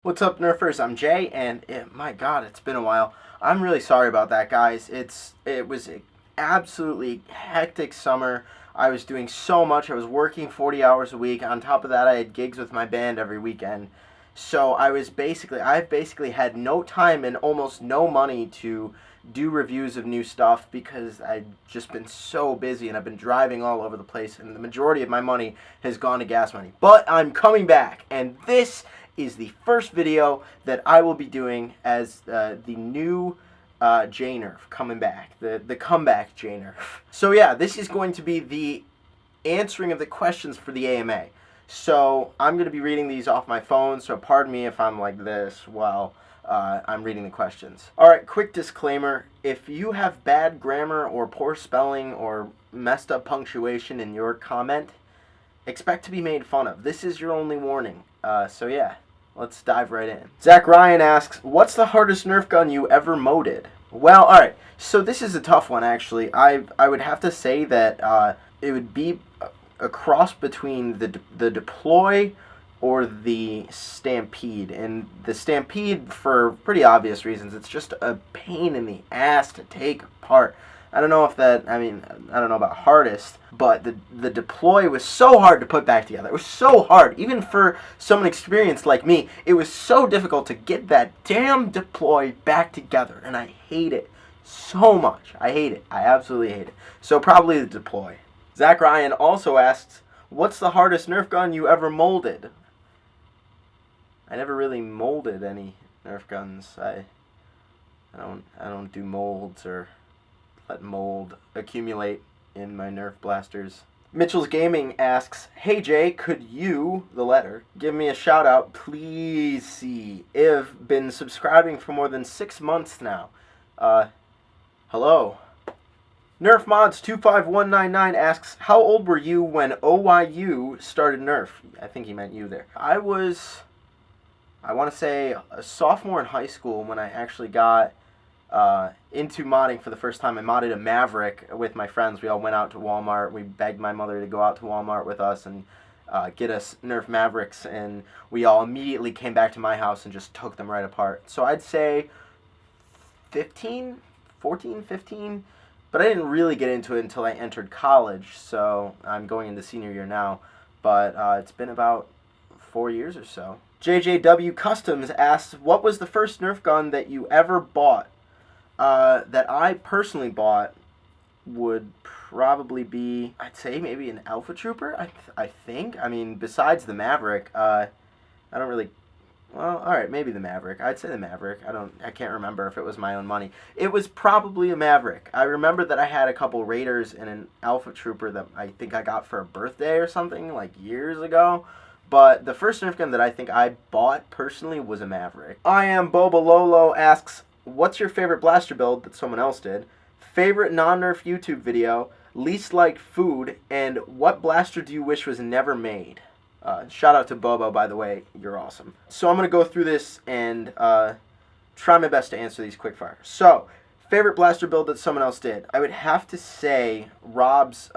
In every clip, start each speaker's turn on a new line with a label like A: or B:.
A: What's up, Nerfers? I'm Jay, and my God, it's been a while. I'm really sorry about that, guys. It was an absolutely hectic summer. I was doing so much. I was working 40 hours a week. On top of that, I had gigs with my band every weekend. So I've basically had no time and almost no money to do reviews of new stuff because I've just been so busy and I've been driving all over the place, and the majority of my money has gone to gas money. But I'm coming back, and this is the first video that I will be doing as the new J-Nerf coming back, the comeback J-Nerf. So yeah, this is going to be the answering of the questions for the AMA. So I'm going to be reading these off my phone, so pardon me if I'm like this while I'm reading the questions. Alright, quick disclaimer. If you have bad grammar or poor spelling or messed up punctuation in your comment, expect to be made fun of. This is your only warning. So yeah, let's dive right in. Zach Ryan asks, what's the hardest Nerf gun you ever moded? Well, alright, so this is a tough one actually. I would have to say that it would be a cross between the deploy or the Stampede. And the Stampede, for pretty obvious reasons, it's just a pain in the ass to take apart. I don't know about hardest, but the deploy was so hard to put back together. It was so hard. Even for someone experienced like me, it was so difficult to get that damn deploy back together. And I hate it so much. I hate it. I absolutely hate it. So probably the deploy. Zach Ryan also asks, what's the hardest Nerf gun you ever molded? I never really molded any Nerf guns. I don't do molds or let mold accumulate in my Nerf blasters. Mitchell's Gaming asks, hey Jay, could you, the letter, give me a shout out, please? See, I've been subscribing for more than 6 months now. Hello. Nerf Mods 25199 asks, how old were you when OYU started Nerf? I think he meant you there. I want to say a sophomore in high school when I actually got into modding for the first time. I modded a Maverick with my friends. We all went out to Walmart. We begged my mother to go out to Walmart with us and get us Nerf Mavericks, and we all immediately came back to my house and just took them right apart. So I'd say 15, but I didn't really get into it until I entered college, so I'm going into senior year now, but it's been about 4 years or so. JJW Customs asks, what was the first Nerf gun that you ever bought? That I personally bought would probably be, I'd say maybe an Alpha Trooper, I think. I mean, besides the Maverick, I don't really, well, alright, maybe the Maverick. I'd say the Maverick. I can't remember if it was my own money. It was probably a Maverick. I remember that I had a couple Raiders and an Alpha Trooper that I think I got for a birthday or something, like years ago. But the first Nerf gun that I think I bought personally was a Maverick. I am Boba Lolo asks, what's your favorite blaster build that someone else did? Favorite non-Nerf YouTube video? Least liked food? And what blaster do you wish was never made? Shout out to Bobo, by the way. You're awesome. So I'm going to go through this and try my best to answer these quickfire. So, favorite blaster build that someone else did? I would have to say Rob's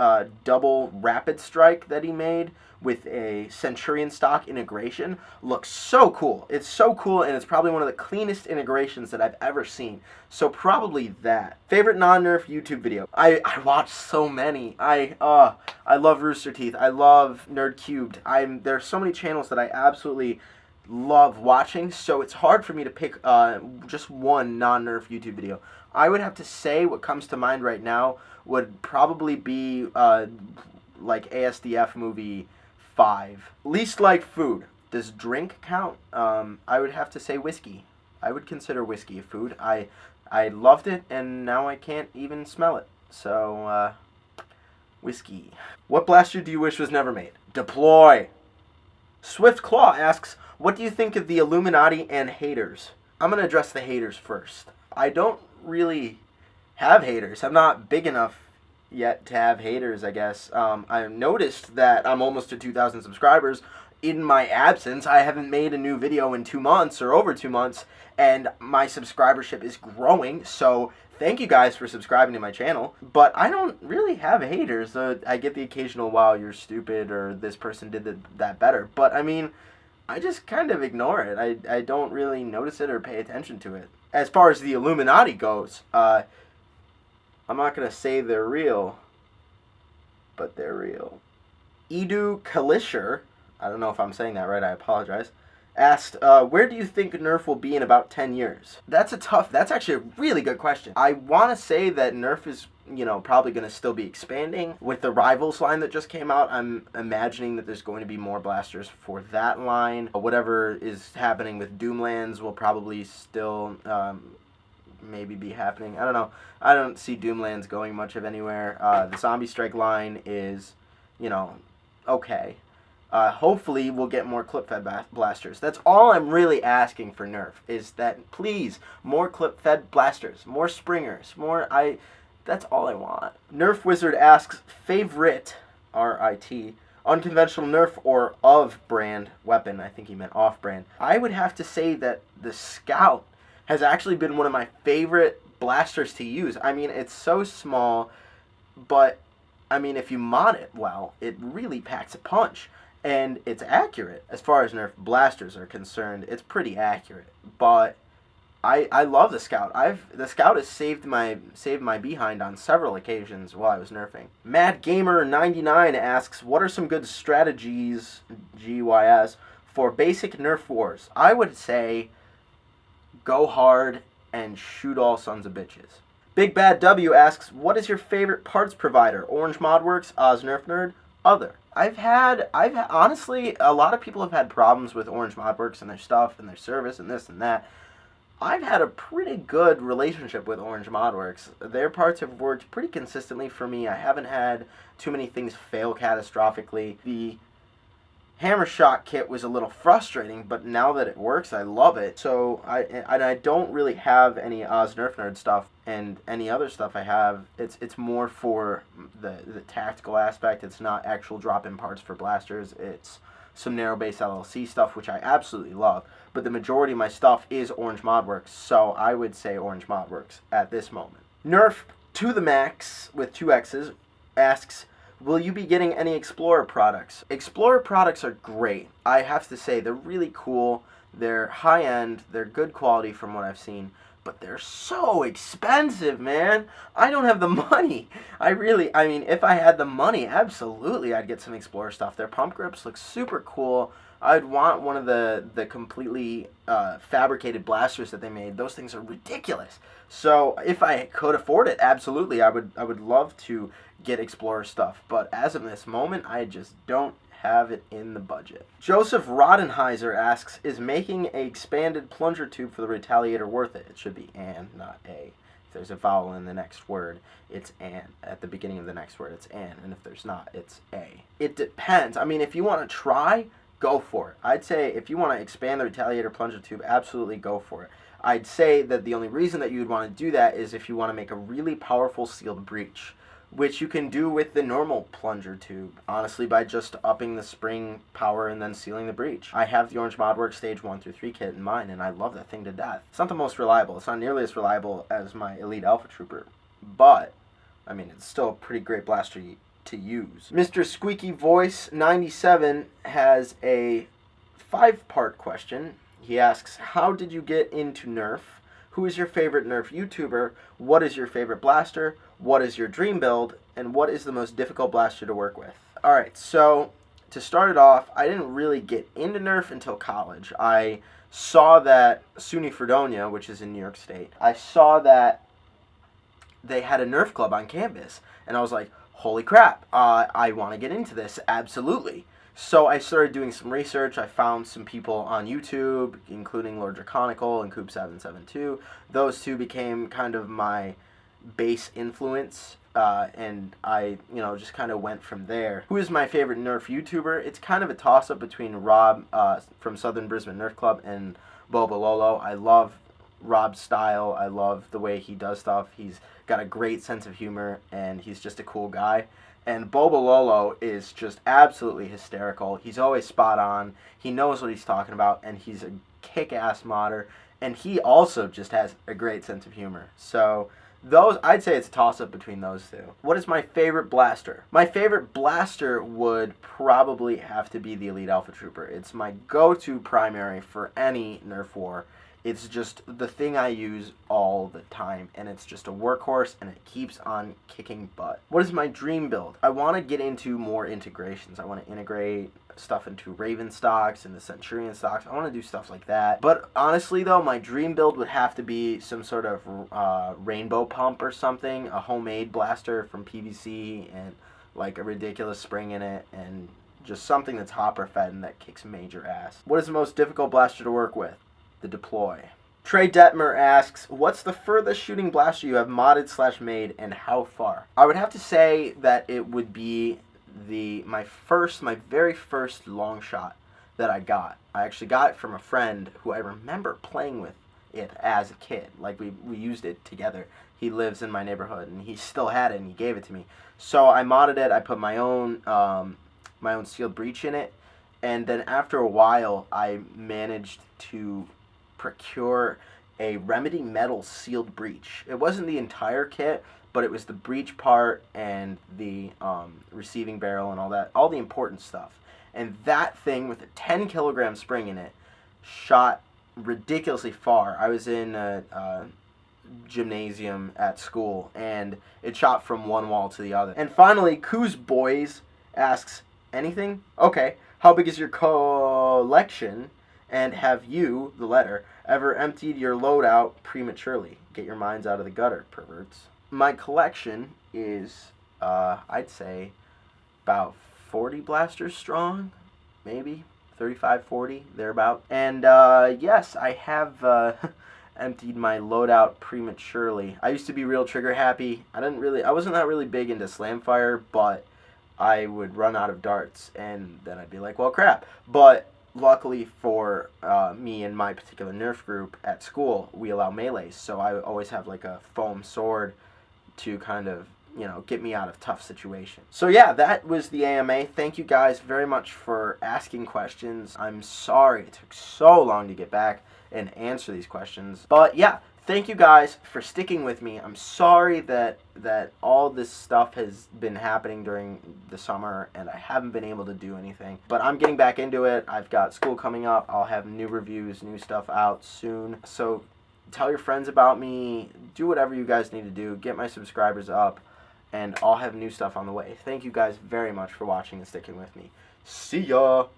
A: double rapid strike that he made with a Centurion stock integration looks so cool. It's so cool, and it's probably one of the cleanest integrations that I've ever seen. So probably that. Favorite non-Nerf YouTube video? I watch so many. I love Rooster Teeth. I love Nerd Cubed. There's so many channels that I absolutely love watching, so it's hard for me to pick just one non-Nerf YouTube video. I would have to say what comes to mind right now would probably be like ASDF movie 5. Least liked food. Does drink count? I would have to say whiskey. I would consider whiskey a food. I loved it, and now I can't even smell it. So, whiskey. What blaster do you wish was never made? Deploy. Swift Claw asks, what do you think of the Illuminati and haters? I'm going to address the haters first. I don't really have haters. I'm not big enough yet to have haters, I guess. I've noticed that I'm almost to 2,000 subscribers. In my absence, I haven't made a new video in 2 months or over 2 months, and my subscribership is growing, so thank you guys for subscribing to my channel. But I don't really have haters. I get the occasional, wow, you're stupid, or this person did that better. But I mean, I just kind of ignore it. I don't really notice it or pay attention to it. As far as the Illuminati goes, I'm not going to say they're real, but they're real. Edu Kalisher, I don't know if I'm saying that right, I apologize, asked, where do you think Nerf will be in about 10 years? That's actually a really good question. I want to say that Nerf is, probably going to still be expanding. With the Rivals line that just came out, I'm imagining that there's going to be more blasters for that line. Whatever is happening with Doomlands will probably still maybe be happening. I don't know. I don't see Doomlands going much of anywhere. The Zombie Strike line is, okay. Hopefully we'll get more clip-fed blasters. That's all I'm really asking for Nerf, is that, please, more clip-fed blasters, more springers, that's all I want. Nerf Wizard asks, favorite, R-I-T, unconventional Nerf or of-brand weapon. I think he meant off-brand. I would have to say that the Scout has actually been one of my favorite blasters to use. I mean, it's so small, but, if you mod it well, it really packs a punch. And it's accurate. As far as Nerf blasters are concerned, it's pretty accurate. But I love the Scout. The Scout has saved my behind on several occasions while I was nerfing. Mad Gamer 99 asks, what are some good strategies, GYS, for basic Nerf wars? I would say go hard and shoot all sons of bitches. Big Bad W asks, what is your favorite parts provider? Orange Modworks, Oz Nerf Nerd, other. I've honestly, a lot of people have had problems with Orange Modworks and their stuff and their service and this and that. I've had a pretty good relationship with Orange Modworks. Their parts have worked pretty consistently for me. I haven't had too many things fail catastrophically. The Hammer Shot kit was a little frustrating, but now that it works, I love it. So I don't really have any Oz Nerf Nerd stuff, and any other stuff I have, it's more for the tactical aspect. It's not actual drop-in parts for blasters. It's some narrow base LLC stuff, which I absolutely love. But the majority of my stuff is Orange Modworks, so I would say Orange Modworks at this moment. Nerf to the Max with 2 X's asks, will you be getting any Explorer products? Explorer products are great. I have to say, they're really cool. They're high-end. They're good quality from what I've seen. But they're so expensive, man. I don't have the money. If I had the money, absolutely, I'd get some Explorer stuff. Their pump grips look super cool. I'd want one of the completely fabricated blasters that they made. Those things are ridiculous. So if I could afford it, absolutely, I would love to get Explorer stuff. But as of this moment, I just don't have it in the budget. Joseph Rodenheiser asks, is making an expanded plunger tube for the Retaliator worth it? It should be an, not a. If there's a vowel in the next word, it's an. At the beginning of the next word, it's an. And if there's not, it's a. It depends. If you want to try, go for it. I'd say if you want to expand the Retaliator plunger tube, absolutely go for it. I'd say that the only reason that you would want to do that is if you want to make a really powerful sealed breach, which you can do with the normal plunger tube, honestly, by just upping the spring power and then sealing the breach. I have the Orange Modworks Stage 1 through 3 kit in mine, and I love that thing to death. It's not the most reliable. It's not nearly as reliable as my Elite Alpha Trooper, but, it's still a pretty great blaster to use. Mr. Squeaky Voice 97 has a 5-part question. He asks, how did you get into Nerf? Who is your favorite Nerf YouTuber? What is your favorite blaster? What is your dream build? And what is the most difficult blaster to work with? Alright, so to start it off, I didn't really get into Nerf until college. I saw that SUNY Fredonia, which is in New York State, I saw that they had a Nerf club on campus. And I was like, holy crap, I want to get into this, absolutely. So I started doing some research. I found some people on YouTube, including Lord Draconical and Coop772. Those two became kind of my base influence, and I, just kind of went from there. Who is my favorite Nerf YouTuber? It's kind of a toss-up between Rob from Southern Brisbane Nerf Club and Boba Lolo. I love Rob's style. I love the way he does stuff. He's got a great sense of humor, and he's just a cool guy. And Boba Lolo is just absolutely hysterical. He's always spot on. He knows what he's talking about, and he's a kick-ass modder. And he also just has a great sense of humor. So those, I'd say it's a toss-up between those two. What is my favorite blaster? My favorite blaster would probably have to be the Elite Alpha Trooper. It's my go-to primary for any Nerf war. It's just the thing I use all the time, and it's just a workhorse, and it keeps on kicking butt. What is my dream build? I want to get into more integrations. I want to integrate stuff into Raven stocks and the Centurion stocks. I want to do stuff like that. But honestly, though, my dream build would have to be some sort of rainbow pump or something, a homemade blaster from PVC, and like a ridiculous spring in it, and just something that's hopper fed and that kicks major ass. What is the most difficult blaster to work with? The Deploy. Trey Detmer asks, what's the furthest shooting blaster you have modded / made, and how far? I would have to say that it would be my very first long shot that I got. I actually got it from a friend who I remember playing with it as a kid. Like, we used it together. He lives in my neighborhood, and he still had it, and he gave it to me. So I modded it. I put my own sealed breach in it, and then after a while, I managed to procure a Remedy Metal sealed breach. It wasn't the entire kit, but it was the breach part and the receiving barrel and all the important stuff. And that thing with a 10 kilogram spring in it shot ridiculously far. I was in a gymnasium at school, and it shot from one wall to the other. And finally, Coos Boys asks, anything? Okay, how big is your collection? And have you, the letter, ever emptied your loadout prematurely? Get your minds out of the gutter, perverts. My collection is, I'd say, about 40 blasters strong, maybe 35, 40, thereabout. And yes, I have emptied my loadout prematurely. I used to be real trigger happy. I wasn't that really big into slamfire, but I would run out of darts, and then I'd be like, well, crap. But luckily for me and my particular Nerf group at school, we allow melees, so I always have like a foam sword to kind of, get me out of tough situations. So yeah, that was the AMA. Thank you guys very much for asking questions. I'm sorry it took so long to get back and answer these questions. But yeah, thank you guys for sticking with me. I'm sorry that all this stuff has been happening during the summer and I haven't been able to do anything. But I'm getting back into it. I've got school coming up. I'll have new reviews, new stuff out soon. So tell your friends about me. Do whatever you guys need to do. Get my subscribers up. And I'll have new stuff on the way. Thank you guys very much for watching and sticking with me. See ya!